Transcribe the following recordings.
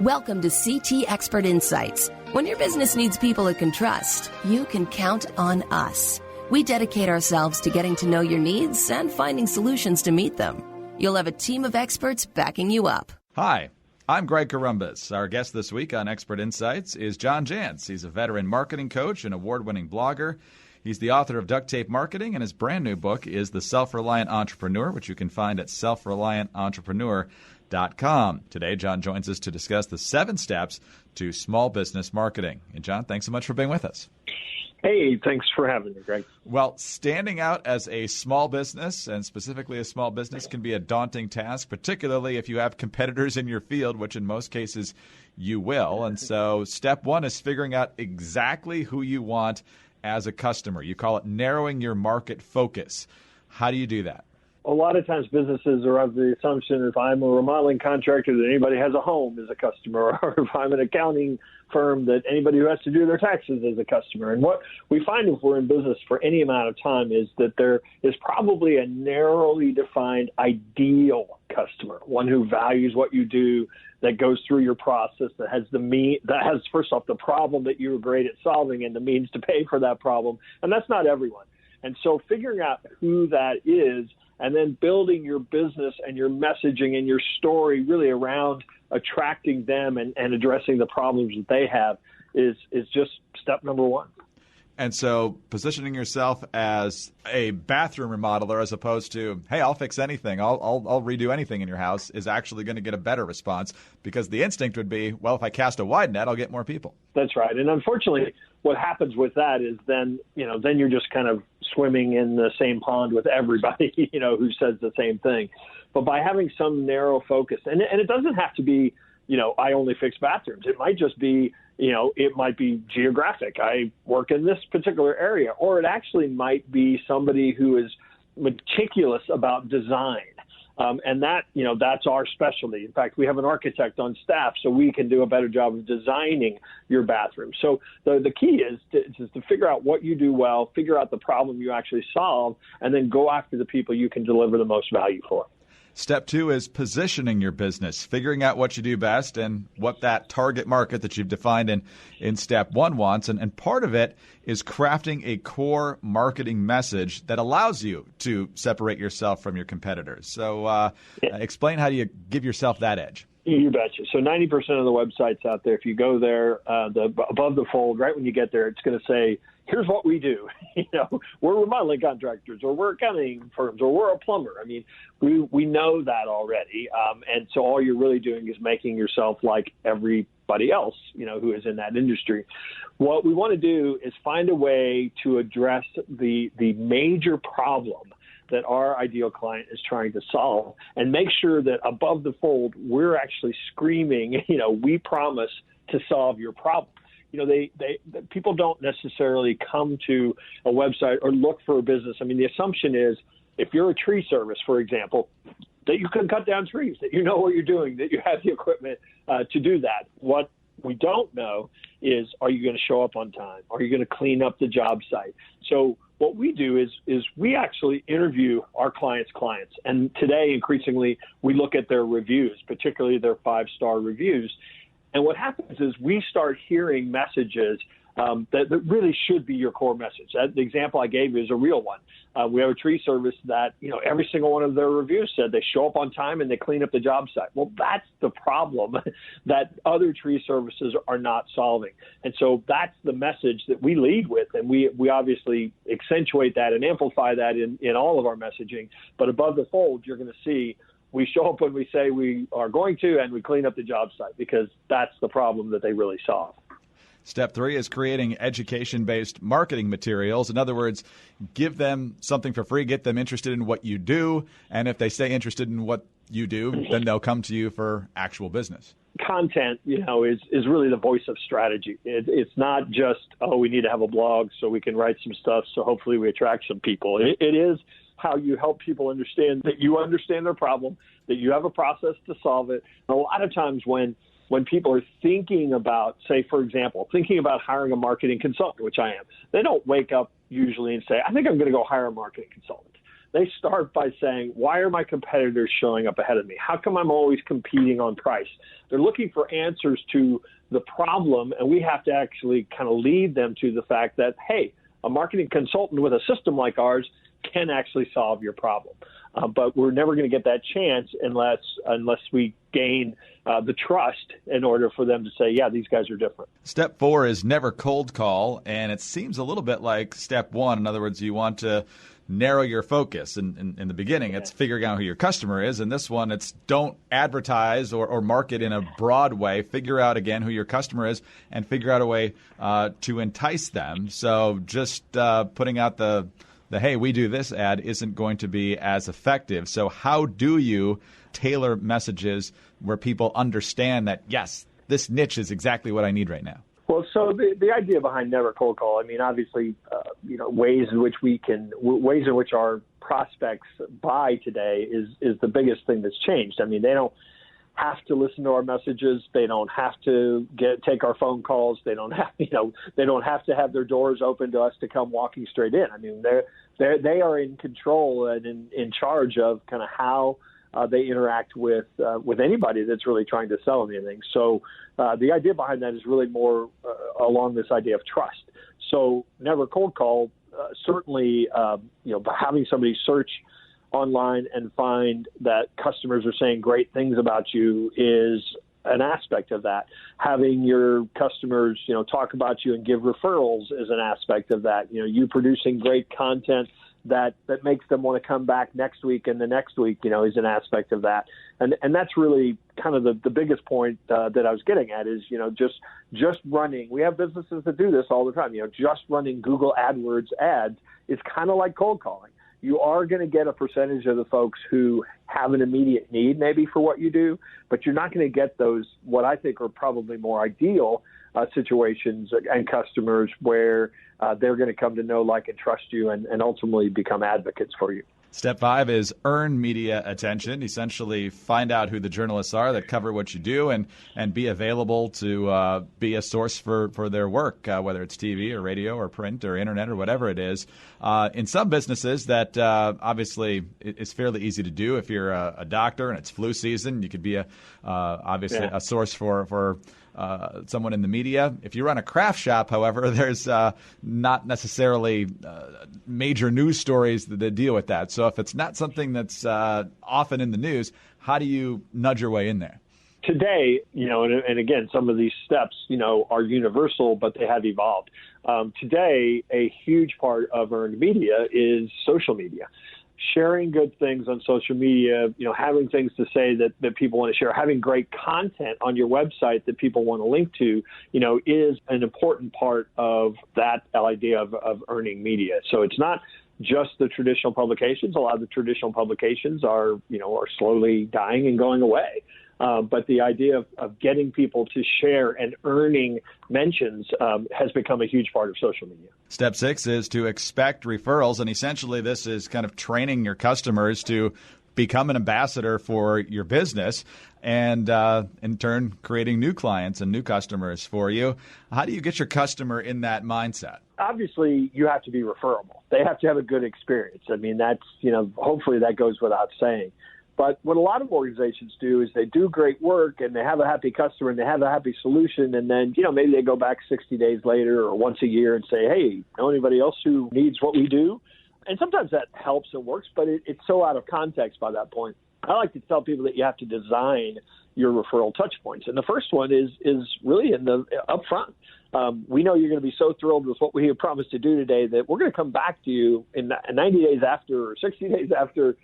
Welcome to CT Expert Insights. When your business needs people it can trust, you can count on us. We dedicate ourselves to getting to know your needs and finding solutions to meet them. You'll have a team of experts backing you up. Hi, I'm Greg Corombos. Our guest this week on Expert Insights is Jantsch. He's a veteran marketing coach and award-winning blogger. He's the author of Duct Tape Marketing, and his brand new book is The Self-Reliant Entrepreneur, which you can find at selfreliantentrepreneur.com. Today, John joins us to discuss the 7 steps to small business marketing. And John, thanks so much for being with us. Hey, thanks for having me, Greg. Well, standing out as a small business, and specifically a small business, can be a daunting task, particularly if you have competitors in your field, which in most cases you will. And so step 1 is figuring out exactly who you want as a customer. You call it narrowing your market focus. How do you do that? A lot of times businesses are of the assumption if I'm a remodeling contractor that anybody has a home is a customer, or if I'm an accounting firm that anybody who has to do their taxes is a customer. And what we find if we're in business for any amount of time is that there is probably a narrowly defined ideal customer, one who values what you do, that goes through your process, that has first off the problem that you're great at solving and the means to pay for that problem. And that's not everyone. And so figuring out who that is and then building your business and your messaging and your story really around attracting them and addressing the problems that they have is just step number 1. And so positioning yourself as a bathroom remodeler as opposed to, hey, I'll fix anything, I'll redo anything in your house, is actually going to get a better response, because the instinct would be, well, if I cast a wide net, I'll get more people. That's right. And unfortunately, what happens with that is then you're just kind of swimming in the same pond with everybody, who says the same thing. But by having some narrow focus, and it doesn't have to be, I only fix bathrooms. It might just be, it might be geographic. I work in this particular area, or it actually might be somebody who is meticulous about design. And that's our specialty. In fact, we have an architect on staff, so we can do a better job of designing your bathroom. So the key is to figure out what you do well, figure out the problem you actually solve, and then go after the people you can deliver the most value for. Step 2 is positioning your business, figuring out what you do best and what that target market that you've defined in step 1 wants. And part of it is crafting a core marketing message that allows you to separate yourself from your competitors. So explain how you give yourself that edge. You betcha. So 90% of the websites out there, if you go there, above the fold, right when you get there, it's going to say, here's what we do. We're remodeling contractors, or we're accounting firms, or we're a plumber. I mean, we know that already. And so all you're really doing is making yourself like everybody else, who is in that industry. What we want to do is find a way to address the major problem that our ideal client is trying to solve, and make sure that above the fold, we're actually screaming, we promise to solve your problem. People don't necessarily come to a website or look for a business. I mean, the assumption is if you're a tree service, for example, that you can cut down trees, that you know what you're doing, that you have the equipment to do that. What we don't know is, are you going to show up on time? Are you going to clean up the job site? So what we do is we actually interview our clients' clients. And today, increasingly, we look at their reviews, particularly their 5-star reviews. And what happens is we start hearing messages that really should be your core message. The example I gave you is a real one. We have a tree service that, every single one of their reviews said they show up on time and they clean up the job site. Well, that's the problem that other tree services are not solving. And so that's the message that we lead with. And we obviously accentuate that and amplify that in all of our messaging. But above the fold, you're going to see we show up when we say we are going to, and we clean up the job site, because that's the problem that they really solve. Step 3 is creating education-based marketing materials. In other words, give them something for free, get them interested in what you do, and if they stay interested in what you do, then they'll come to you for actual business. Content, is really the voice of strategy. It's not just, we need to have a blog so we can write some stuff so hopefully we attract some people. It is how you help people understand that you understand their problem, that you have a process to solve it. And a lot of times when people are thinking about, say, for example, thinking about hiring a marketing consultant, which I am, they don't wake up usually and say, I think I'm going to go hire a marketing consultant. they start by saying, why are my competitors showing up ahead of me? How come I'm always competing on price? They're looking for answers to the problem, and we have to actually kind of lead them to the fact that, hey, a marketing consultant with a system like ours can actually solve your problem. But we're never going to get that chance unless we gain the trust in order for them to say, yeah, these guys are different. Step 4 is never cold call, and it seems a little bit like step 1. In other words, you want to narrow your focus. In the beginning, it's figuring out who your customer is. In this one, it's don't advertise or market in a broad way. Figure out, again, who your customer is and figure out a way to entice them. So just putting out the hey, we do this ad isn't going to be as effective. So how do you tailor messages where people understand that, yes, this niche is exactly what I need right now? Well, so the idea behind never cold call, I mean, obviously, ways in which our prospects buy today is the biggest thing that's changed. I mean, they don't have to listen to our messages. They don't have to take our phone calls. They don't have to have their doors open to us to come walking straight in. I mean, they are in control and in charge of kind of how they interact with anybody that's really trying to sell them anything. So the idea behind that is really more along this idea of trust. So never cold call, certainly, having somebody search online and find that customers are saying great things about you is an aspect of that. Having your customers, talk about you and give referrals is an aspect of that. You producing great content that makes them want to come back next week and the next week, is an aspect of that. And that's really kind of the biggest point that I was getting at is, just running. We have businesses that do this all the time. Just running Google AdWords ads is kind of like cold calling. You are going to get a percentage of the folks who have an immediate need maybe for what you do, but you're not going to get those, what I think are probably more ideal situations and customers where they're going to come to know, like, and trust you and ultimately become advocates for you. Step 5 is earn media attention. Essentially, find out who the journalists are that cover what you do and be available to be a source for their work, whether it's TV or radio or print or internet or whatever it is. In some businesses, that obviously is fairly easy to do. If you're a doctor and it's flu season, you could be a source for someone in the media. If you run a craft shop, however, there's not necessarily major news stories that deal with that. So if it's not something that's often in the news, how do you nudge your way in there? Today, and again, some of these steps, are universal, but they have evolved. Today, a huge part of earned media is social media. Sharing good things on social media, having things to say that people want to share, having great content on your website that people want to link to, is an important part of that idea of earning media. So it's not just the traditional publications. A lot of the traditional publications are slowly dying and going away. But the idea of getting people to share and earning mentions has become a huge part of social media. Step 6 is to expect referrals, and essentially this is kind of training your customers to become an ambassador for your business and in turn creating new clients and new customers for you. How do you get your customer in that mindset? Obviously, you have to be referable. They have to have a good experience. I mean, that's, hopefully that goes without saying. But what a lot of organizations do is they do great work and they have a happy customer and they have a happy solution. And then, maybe they go back 60 days later or once a year and say, hey, know anybody else who needs what we do? And sometimes that helps and works, but it's so out of context by that point. I like to tell people that you have to design your referral touch points. And the first one is really in the upfront. We know you're going to be so thrilled with what we have promised to do today that we're going to come back to you in 90 days after or 60 days after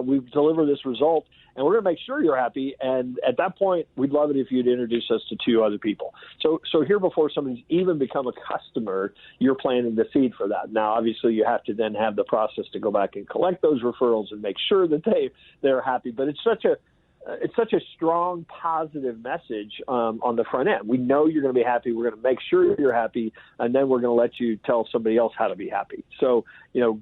we deliver this result, and we're going to make sure you're happy. And at that point, we'd love it if you'd introduce us to 2 other people. So here before somebody's even become a customer, you're planting the seed for that. Now, obviously, you have to then have the process to go back and collect those referrals and make sure that they're happy. But it's such a strong, positive message on the front end. We know you're going to be happy. We're going to make sure you're happy, and then we're going to let you tell somebody else how to be happy. So,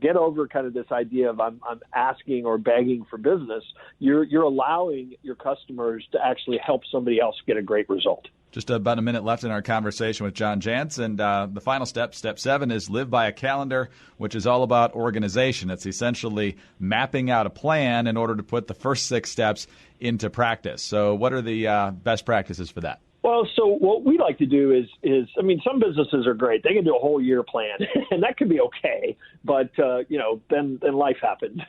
get over kind of this idea of I'm asking or begging for business. You're allowing your customers to actually help somebody else get a great result. Just about a minute left in our conversation with John Jantsch. And the final step, step 7, is live by a calendar, which is all about organization. It's essentially mapping out a plan in order to put the first 6 steps into practice. So what are the best practices for that? Well, so what we like to do is some businesses are great. They can do a whole year plan, and that can be okay. But, then life happens.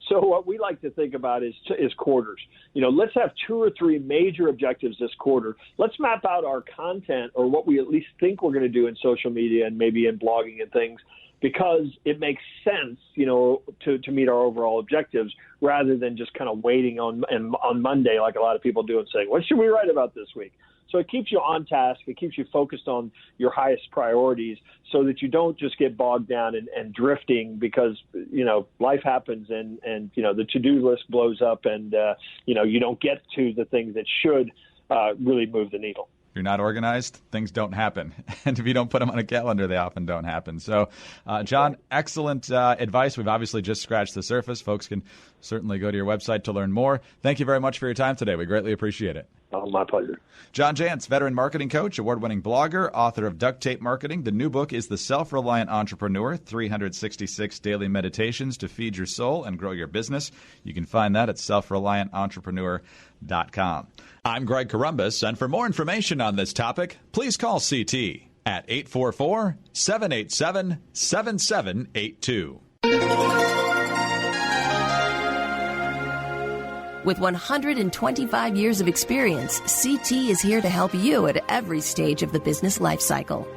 So what we like to think about is quarters. Let's have 2 or 3 major objectives this quarter. Let's map out our content, or what we at least think we're going to do in social media and maybe in blogging and things, because it makes sense, to meet our overall objectives, rather than just kind of waiting on Monday like a lot of people do and saying, what should we write about this week? So it keeps you on task. It keeps you focused on your highest priorities, so that you don't just get bogged down and drifting, because, life happens and the to-do list blows up, and, you don't get to the things that should really move the needle. If you're not organized, things don't happen. And if you don't put them on a calendar, they often don't happen. So, John, excellent advice. We've obviously just scratched the surface. Folks can certainly go to your website to learn more. Thank you very much for your time today. We greatly appreciate it. Oh, my pleasure. John Jantsch, veteran marketing coach, award-winning blogger, author of Duct Tape Marketing. The new book is The Self-Reliant Entrepreneur, 366 Daily Meditations to Feed Your Soul and Grow Your Business. You can find that at selfreliantentrepreneur.com. I'm Greg Corombos, and for more information on this topic, please call CT at 844-787-7782. With 125 years of experience, CT is here to help you at every stage of the business life cycle.